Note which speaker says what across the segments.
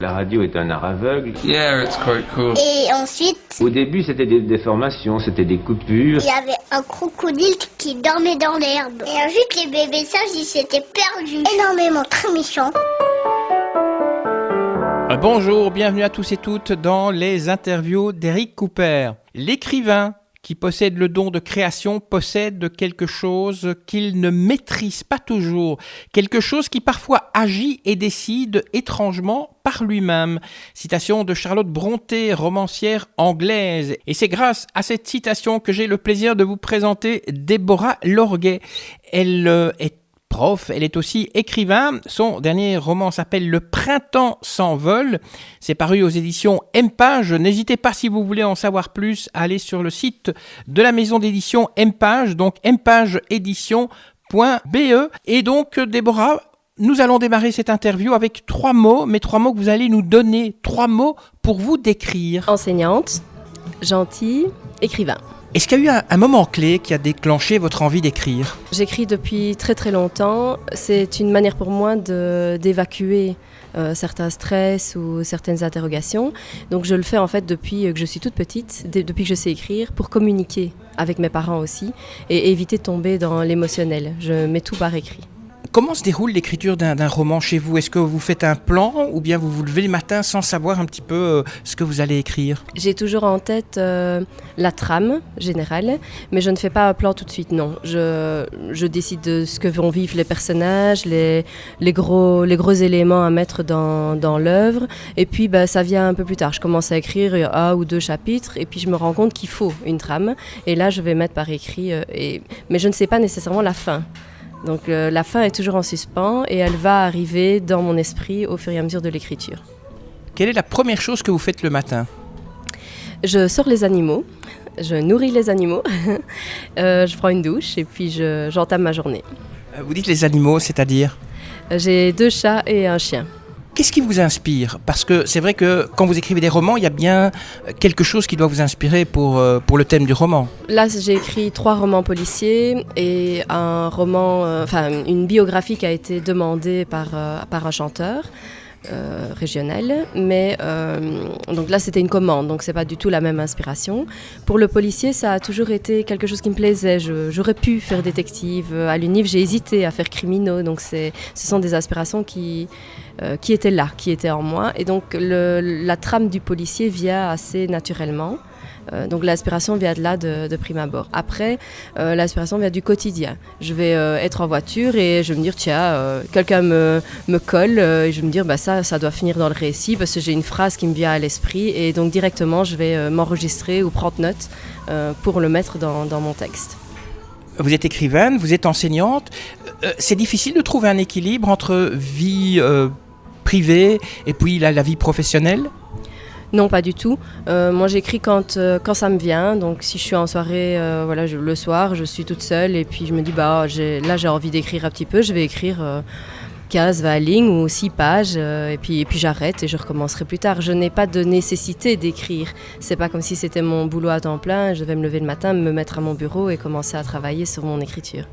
Speaker 1: La radio est un art aveugle.
Speaker 2: Yeah, it's quite cool.
Speaker 3: Et ensuite,
Speaker 1: Au début, c'était des déformations, c'était des coupures.
Speaker 3: il y avait un crocodile qui dormait dans l'herbe. Et ensuite, les bébés sages, ils s'étaient perdus. Énormément, très méchants.
Speaker 4: Bonjour, bienvenue à tous et toutes dans les interviews d'Eric Cooper. L'écrivain qui possède le don de création possède quelque chose qu'il ne maîtrise pas toujours, quelque chose qui parfois agit et décide étrangement par lui-même. Citation de Charlotte Brontë, romancière anglaise. Et c'est grâce à cette citation que j'ai le plaisir de vous présenter Déborah Lorguet. Elle est prof, elle est aussi écrivain. Son dernier roman s'appelle Le Printemps s'envole. C'est paru aux éditions M-Page. N'hésitez pas, si vous voulez en savoir plus, à aller sur le site de la maison d'édition M-Page, donc mpageédition.be. Et donc, Déborah, nous allons démarrer cette interview avec 3 mots, mais 3 mots que vous allez nous donner. 3 mots pour vous décrire.
Speaker 5: Enseignante, gentille, écrivain.
Speaker 4: Est-ce qu'il y a eu un moment clé qui a déclenché votre envie d'écrire ?
Speaker 5: J'écris depuis très très longtemps. C'est une manière pour moi d'évacuer certains stress ou certaines interrogations. Donc je le fais en fait depuis que je suis toute petite, depuis que je sais écrire, pour communiquer avec mes parents aussi et éviter de tomber dans l'émotionnel. Je mets tout par écrit.
Speaker 4: Comment se déroule l'écriture d'un roman chez vous ? Est-ce que vous faites un plan ou bien vous vous levez le matin sans savoir un petit peu ce que vous allez écrire ? J'ai
Speaker 5: toujours en tête la trame générale, mais je ne fais pas un plan tout de suite, non. Je décide de ce que vont vivre les personnages, les gros éléments à mettre dans l'œuvre, et puis ça vient un peu plus tard. Je commence à écrire 1 ou 2 chapitres, et puis je me rends compte qu'il faut une trame, et là je vais mettre par écrit, mais je ne sais pas nécessairement la fin. Donc la fin est toujours en suspens et elle va arriver dans mon esprit au fur et à mesure de l'écriture.
Speaker 4: Quelle est la première chose que vous faites le matin ?
Speaker 5: Je sors les animaux, je nourris les animaux, je prends une douche et puis j'entame ma journée.
Speaker 4: Vous dites les animaux, c'est-à-dire ?
Speaker 5: J'ai 2 chats et un chien.
Speaker 4: Qu'est-ce qui vous inspire ? Parce que c'est vrai que quand vous écrivez des romans, il y a bien quelque chose qui doit vous inspirer pour le thème du roman.
Speaker 5: Là, j'ai écrit 3 romans policiers et un roman, une biographie qui a été demandée par un chanteur régional. Mais donc là, c'était une commande, donc c'est pas du tout la même inspiration. Pour le policier, ça a toujours été quelque chose qui me plaisait. J'aurais pu faire détective. À l'UNIF, j'ai hésité à faire criminaux. Donc ce sont des aspirations qui étaient là, qui étaient en moi. Et donc la trame du policier vient assez naturellement. Donc l'inspiration vient de là de prime abord. Après, l'inspiration vient du quotidien. Je vais être en voiture et je vais me dire tiens, quelqu'un me colle et je vais me dire ça doit finir dans le récit parce que j'ai une phrase qui me vient à l'esprit et donc directement je vais m'enregistrer ou prendre note pour le mettre dans mon texte.
Speaker 4: Vous êtes écrivaine, vous êtes enseignante. C'est difficile de trouver un équilibre entre vie privée et puis la vie professionnelle ?
Speaker 5: Non, pas du tout. Moi, j'écris quand ça me vient. Donc, si je suis en soirée, le soir, je suis toute seule et puis je me dis, j'ai envie d'écrire un petit peu. Je vais écrire 15-20 lignes ou 6 pages et puis j'arrête et je recommencerai plus tard. Je n'ai pas de nécessité d'écrire. C'est pas comme si c'était mon boulot à temps plein. Je devais me lever le matin, me mettre à mon bureau et commencer à travailler sur mon écriture.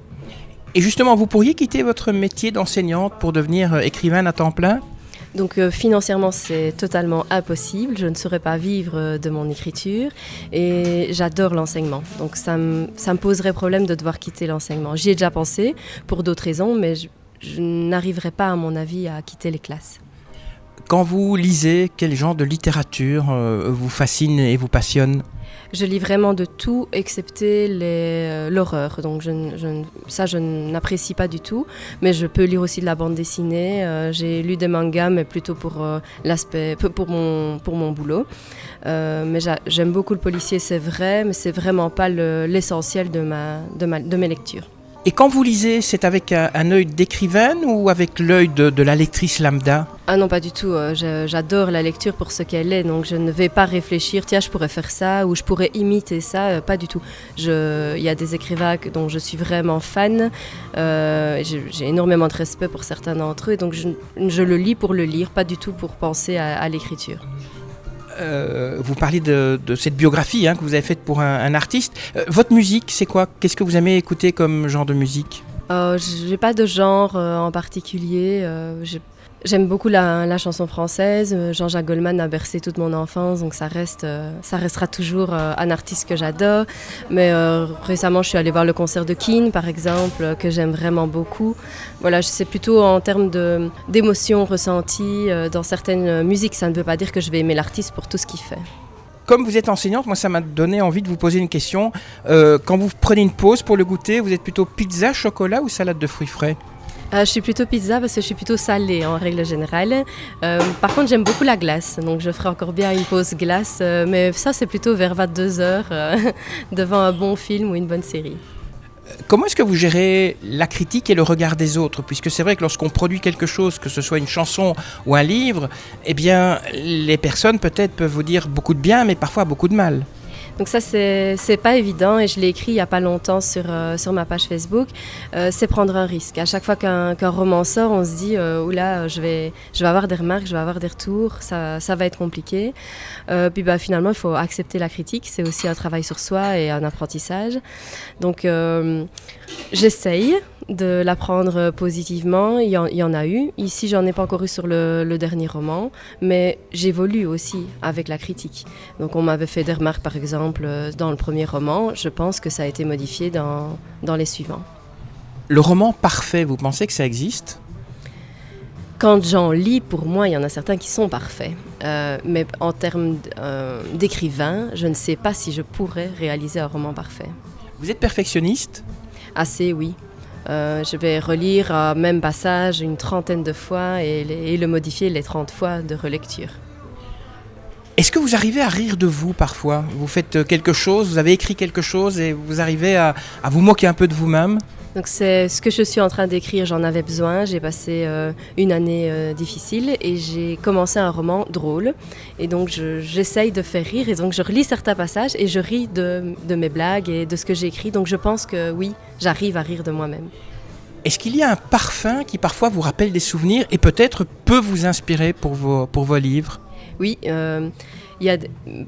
Speaker 4: Et justement, vous pourriez quitter votre métier d'enseignante pour devenir écrivaine à temps plein ?
Speaker 5: Donc financièrement, c'est totalement impossible. Je ne saurais pas vivre de mon écriture et j'adore l'enseignement. Donc ça me poserait problème de devoir quitter l'enseignement. J'y ai déjà pensé pour d'autres raisons, mais je n'arriverai pas, à mon avis, à quitter les classes.
Speaker 4: Quand vous lisez, quel genre de littérature vous fascine et vous passionne ?
Speaker 5: Je lis vraiment de tout, excepté l'horreur. Donc je n'apprécie pas du tout. Mais je peux lire aussi de la bande dessinée. J'ai lu des mangas, mais plutôt pour l'aspect, pour mon boulot. Mais j'aime beaucoup le policier, c'est vrai, mais c'est vraiment pas l'essentiel de mes lectures.
Speaker 4: Et quand vous lisez, c'est avec un œil d'écrivaine ou avec l'œil de la lectrice lambda ?
Speaker 5: Ah non, pas du tout. J'adore la lecture pour ce qu'elle est. Donc je ne vais pas réfléchir, tiens, je pourrais faire ça ou je pourrais imiter ça. Pas du tout. Il y a des écrivains dont je suis vraiment fan. J'ai énormément de respect pour certains d'entre eux. Et donc je le lis pour le lire, pas du tout pour penser à l'écriture.
Speaker 4: Vous parlez de cette biographie que vous avez faite pour un artiste. Votre musique, c'est quoi ? Qu'est-ce que vous aimez écouter comme genre de musique ?
Speaker 5: J'ai pas de genre en particulier. J'aime beaucoup la chanson française. Jean-Jacques Goldman a bercé toute mon enfance, donc ça restera toujours un artiste que j'adore. Mais récemment, je suis allée voir le concert de Keane, par exemple, que j'aime vraiment beaucoup. Voilà, c'est plutôt en termes d'émotions ressenties dans certaines musiques. Ça ne veut pas dire que je vais aimer l'artiste pour tout ce qu'il fait.
Speaker 4: Comme vous êtes enseignante, moi ça m'a donné envie de vous poser une question. Quand vous prenez une pause pour le goûter, vous êtes plutôt pizza, chocolat ou salade de fruits frais ?
Speaker 5: Je suis plutôt pizza parce que je suis plutôt salée en règle générale. Par contre, j'aime beaucoup la glace, donc je ferai encore bien une pause glace. Mais ça, c'est plutôt vers 22h devant un bon film ou une bonne série.
Speaker 4: Comment est-ce que vous gérez la critique et le regard des autres ? Puisque c'est vrai que lorsqu'on produit quelque chose, que ce soit une chanson ou un livre, eh bien, les personnes peut-être peuvent vous dire beaucoup de bien, mais parfois beaucoup de mal.
Speaker 5: Donc ça, c'est pas évident et je l'ai écrit il y a pas longtemps sur ma page Facebook. C'est prendre un risque. À chaque fois qu'un roman sort, on se dit oula, je vais avoir des remarques, je vais avoir des retours, ça va être compliqué. Puis finalement, il faut accepter la critique. C'est aussi un travail sur soi et un apprentissage. Donc j'essaye de la prendre positivement. Il y en a eu. Ici, j'en ai pas encore eu sur le dernier roman, mais j'évolue aussi avec la critique. Donc on m'avait fait des remarques, par exemple, dans le premier roman. Je pense que ça a été modifié dans les suivants.
Speaker 4: Le roman parfait, vous pensez que ça existe ?
Speaker 5: Quand j'en lis, pour moi, il y en a certains qui sont parfaits. Mais en termes d'écrivain, je ne sais pas si je pourrais réaliser un roman parfait.
Speaker 4: Vous êtes perfectionniste ?
Speaker 5: Assez, oui. Je vais relire un même passage une 30aine de fois et le modifier les 30 fois de relecture.
Speaker 4: Est-ce que vous arrivez à rire de vous parfois ? Vous faites quelque chose, vous avez écrit quelque chose et vous arrivez à vous moquer un peu de vous-même ?
Speaker 5: Donc c'est ce que je suis en train d'écrire, j'en avais besoin. J'ai passé une année difficile et j'ai commencé un roman drôle. Et donc j'essaye de faire rire et donc je relis certains passages et je ris de mes blagues et de ce que j'ai écrit. Donc je pense que oui, j'arrive à rire de moi-même.
Speaker 4: Est-ce qu'il y a un parfum qui parfois vous rappelle des souvenirs et peut-être peut vous inspirer pour vos livres ?
Speaker 5: Oui, il y a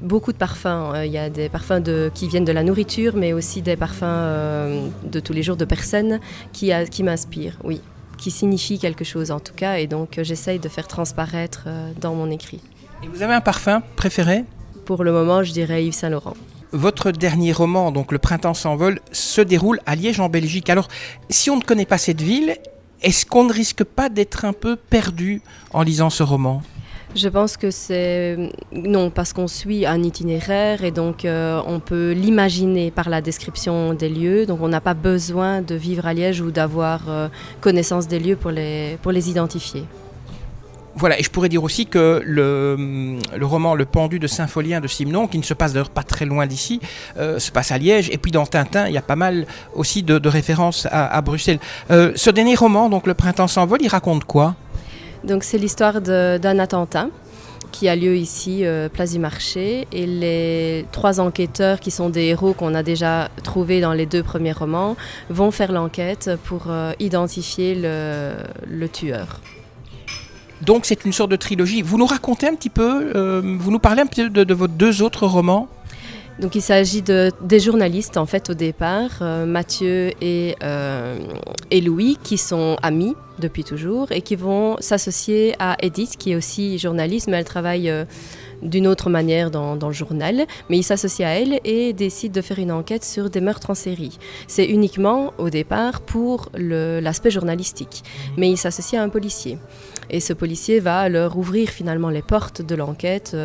Speaker 5: beaucoup de parfums. Il y a des parfums qui viennent de la nourriture, mais aussi des parfums de tous les jours de personnes qui m'inspirent, oui, qui signifient quelque chose en tout cas. Et donc j'essaye de faire transparaître dans mon écrit.
Speaker 4: Et vous avez un parfum préféré ?
Speaker 5: Pour le moment, je dirais Yves Saint Laurent.
Speaker 4: Votre dernier roman, donc Le Printemps s'envole, se déroule à Liège en Belgique. Alors, si on ne connaît pas cette ville, est-ce qu'on ne risque pas d'être un peu perdu en lisant ce roman ?
Speaker 5: Je pense que non, parce qu'on suit un itinéraire et donc on peut l'imaginer par la description des lieux. Donc on n'a pas besoin de vivre à Liège ou d'avoir connaissance des lieux pour les identifier.
Speaker 4: Voilà, et je pourrais dire aussi que le roman Le Pendu de Saint-Folien de Simenon, qui ne se passe d'ailleurs pas très loin d'ici, se passe à Liège. Et puis dans Tintin, il y a pas mal aussi de références à Bruxelles. Ce dernier roman, donc Le Printemps s'envole, il raconte quoi ? Donc
Speaker 5: c'est l'histoire d'un attentat qui a lieu ici, place du Marché. Et les 3 enquêteurs qui sont des héros qu'on a déjà trouvés dans les 2 premiers romans vont faire l'enquête pour identifier le tueur.
Speaker 4: Donc c'est une sorte de trilogie. Vous nous racontez un petit peu, vous nous parlez un petit peu de vos 2 autres romans ?
Speaker 5: Donc il s'agit des journalistes en fait au départ, Mathieu et Louis, qui sont amis depuis toujours et qui vont s'associer à Edith, qui est aussi journaliste, mais elle travaille d'une autre manière dans le journal. Mais ils s'associent à elle et décident de faire une enquête sur des meurtres en série. C'est uniquement au départ pour l'aspect journalistique, mais ils s'associent à un policier. Et ce policier va leur ouvrir finalement les portes de l'enquête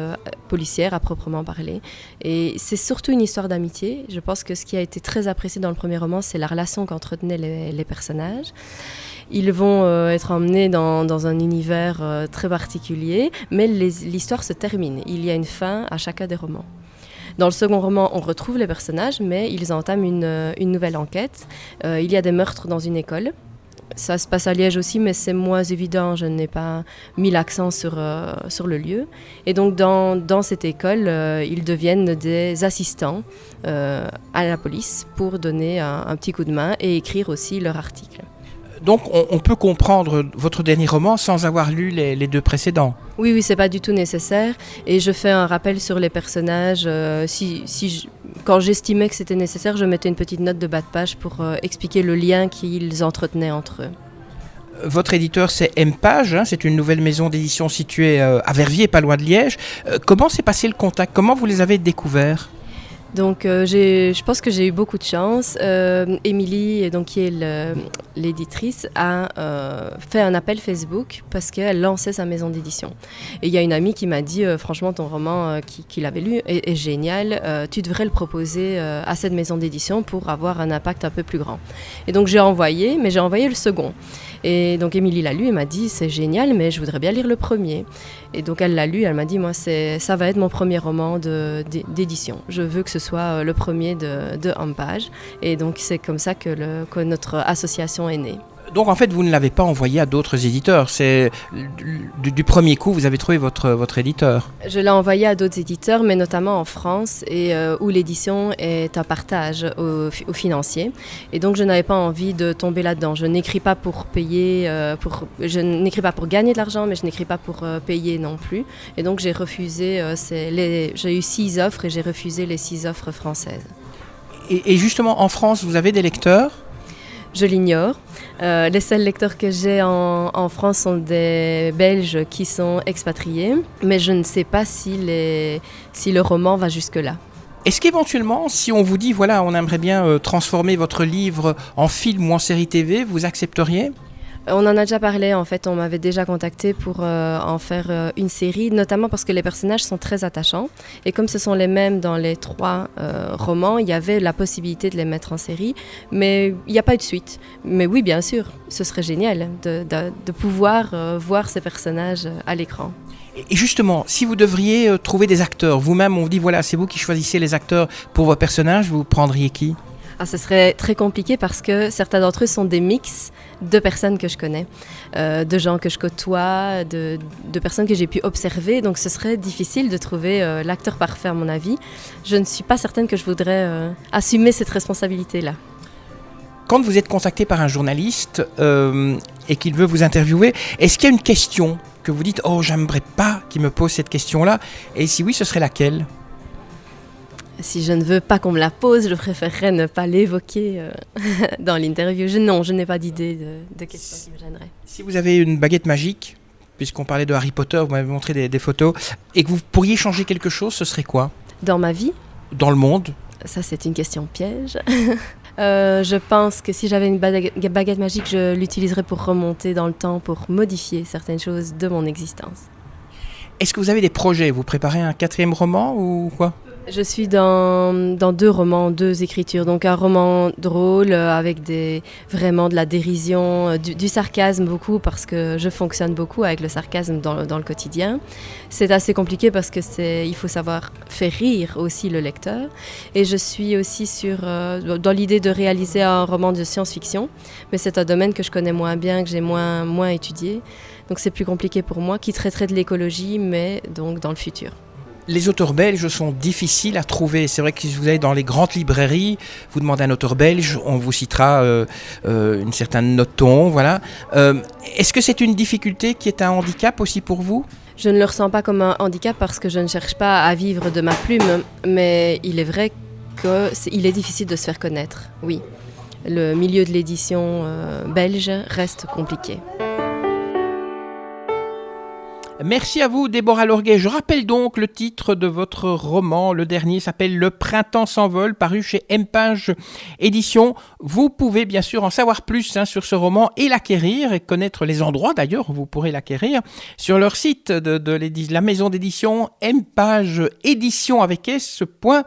Speaker 5: policière à proprement parler. Et c'est surtout une histoire d'amitié. Je pense que ce qui a été très apprécié dans le premier roman, c'est la relation qu'entretenaient les personnages. Ils vont être emmenés dans un univers très particulier, mais l'histoire se termine. Il y a une fin à chacun des romans. Dans le second roman, on retrouve les personnages, mais ils entament une nouvelle enquête. Il y a des meurtres dans une école. Ça se passe à Liège aussi, mais c'est moins évident. Je n'ai pas mis l'accent sur le lieu. Et donc, dans cette école, ils deviennent des assistants à la police pour donner un petit coup de main et écrire aussi leur article.
Speaker 4: Donc, on peut comprendre votre dernier roman sans avoir lu les 2 précédents.
Speaker 5: Oui, c'est pas du tout nécessaire. Et je fais un rappel sur les personnages. Quand j'estimais que c'était nécessaire, je mettais une petite note de bas de page pour expliquer le lien qu'ils entretenaient entre eux.
Speaker 4: Votre éditeur, c'est M-Page, hein, c'est une nouvelle maison d'édition située à Verviers, pas loin de Liège. Comment s'est passé le contact? Comment vous les avez découverts?
Speaker 5: Donc je pense que j'ai eu beaucoup de chance. Émilie, donc, qui est l'éditrice, a fait un appel Facebook parce qu'elle lançait sa maison d'édition. Et il y a une amie qui m'a dit franchement ton roman qu'il avait lu est génial, tu devrais le proposer à cette maison d'édition pour avoir un impact un peu plus grand. Et donc j'ai envoyé le second. Et donc Émilie l'a lu et m'a dit c'est génial mais je voudrais bien lire le premier. Et donc elle l'a lu, elle m'a dit moi ça va être mon premier roman d'édition. Je veux que ce soit le premier de M-Page. Et donc c'est comme ça que notre association est née.
Speaker 4: Donc en fait vous ne l'avez pas envoyé à d'autres éditeurs, c'est du premier coup vous avez trouvé votre éditeur.
Speaker 5: Je l'ai envoyé à d'autres éditeurs mais notamment en France et où l'édition est un partage au financier. Et donc je n'avais pas envie de tomber là-dedans. Je n'écris pas pour payer, je n'écris pas pour gagner de l'argent mais je n'écris pas pour payer non plus. Et donc j'ai refusé, j'ai eu 6 offres et j'ai refusé les 6 offres françaises.
Speaker 4: Et justement en France vous avez des lecteurs?
Speaker 5: Je l'ignore. Les seuls lecteurs que j'ai en France sont des Belges qui sont expatriés, mais je ne sais pas si le roman va jusque-là.
Speaker 4: Est-ce qu'éventuellement, si on vous dit, voilà, on aimerait bien transformer votre livre en film ou en série TV, vous accepteriez ?
Speaker 5: On en a déjà parlé, en fait, on m'avait déjà contacté pour en faire une série, notamment parce que les personnages sont très attachants. Et comme ce sont les mêmes dans les 3 romans, il y avait la possibilité de les mettre en série, mais il n'y a pas eu de suite. Mais oui, bien sûr, ce serait génial de pouvoir voir ces personnages à l'écran.
Speaker 4: Et justement, si vous devriez trouver des acteurs, vous-même, on vous dit, voilà, c'est vous qui choisissez les acteurs pour vos personnages, vous prendriez qui ?
Speaker 5: Ce serait très compliqué parce que certains d'entre eux sont des mix de personnes que je connais, de gens que je côtoie, de personnes que j'ai pu observer. Donc ce serait difficile de trouver l'acteur parfait à mon avis. Je ne suis pas certaine que je voudrais assumer cette responsabilité-là.
Speaker 4: Quand vous êtes contacté par un journaliste et qu'il veut vous interviewer, est-ce qu'il y a une question que vous dites « Oh, j'aimerais pas qu'il me pose cette question-là » et si oui, ce serait laquelle ?
Speaker 5: Si je ne veux pas qu'on me la pose, je préférerais ne pas l'évoquer dans l'interview. Je n'ai pas d'idée de question qui me gênerait.
Speaker 4: Si vous avez une baguette magique, puisqu'on parlait de Harry Potter, vous m'avez montré des photos, et que vous pourriez changer quelque chose, ce serait quoi ?
Speaker 5: Dans ma vie ?
Speaker 4: Dans le monde ?
Speaker 5: Ça, c'est une question piège. Je pense que si j'avais une baguette magique, je l'utiliserais pour remonter dans le temps, pour modifier certaines choses de mon existence.
Speaker 4: Est-ce que vous avez des projets ? Vous préparez un 4e roman ou quoi ?
Speaker 5: Je suis dans 2 romans, 2 écritures. Donc un roman drôle avec vraiment de la dérision, du sarcasme beaucoup parce que je fonctionne beaucoup avec le sarcasme dans le quotidien. C'est assez compliqué parce que il faut savoir faire rire aussi le lecteur. Et je suis aussi dans l'idée de réaliser un roman de science-fiction. Mais c'est un domaine que je connais moins bien, que j'ai moins étudié. Donc c'est plus compliqué pour moi, qui traiterait de l'écologie, mais donc dans le futur.
Speaker 4: Les auteurs belges sont difficiles à trouver. C'est vrai que si vous allez dans les grandes librairies, vous demandez un auteur belge, on vous citera une certaine noton, voilà. Est-ce que c'est une difficulté qui est un handicap aussi pour vous ?
Speaker 5: Je ne le ressens pas comme un handicap parce que je ne cherche pas à vivre de ma plume, mais il est vrai qu'il est difficile de se faire connaître, oui. Le milieu de l'édition belge reste compliqué.
Speaker 4: Merci à vous, Déborah Lorguet. Je rappelle donc le titre de votre roman. Le dernier s'appelle « Le printemps s'envole », paru chez M-Page Édition. Vous pouvez bien sûr en savoir plus sur ce roman et l'acquérir et connaître les endroits d'ailleurs où vous pourrez l'acquérir sur leur site de la maison d'édition M-Page Édition avec s.be.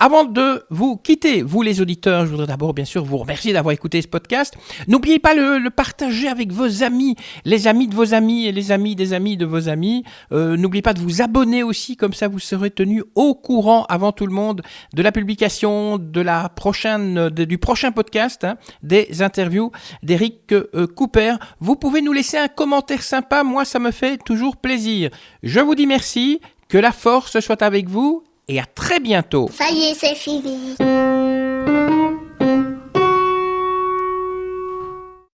Speaker 4: Avant de vous quitter, vous les auditeurs, je voudrais d'abord bien sûr vous remercier d'avoir écouté ce podcast. N'oubliez pas le partager avec vos amis, les amis de vos amis et les amis des amis de vos amis. N'oubliez pas de vous abonner aussi, comme ça vous serez tenus au courant avant tout le monde de la publication du prochain podcast, des interviews d'Eric Cooper. Vous pouvez nous laisser un commentaire sympa, moi ça me fait toujours plaisir. Je vous dis merci, que la force soit avec vous. Et à très bientôt.
Speaker 3: Ça y est, c'est fini.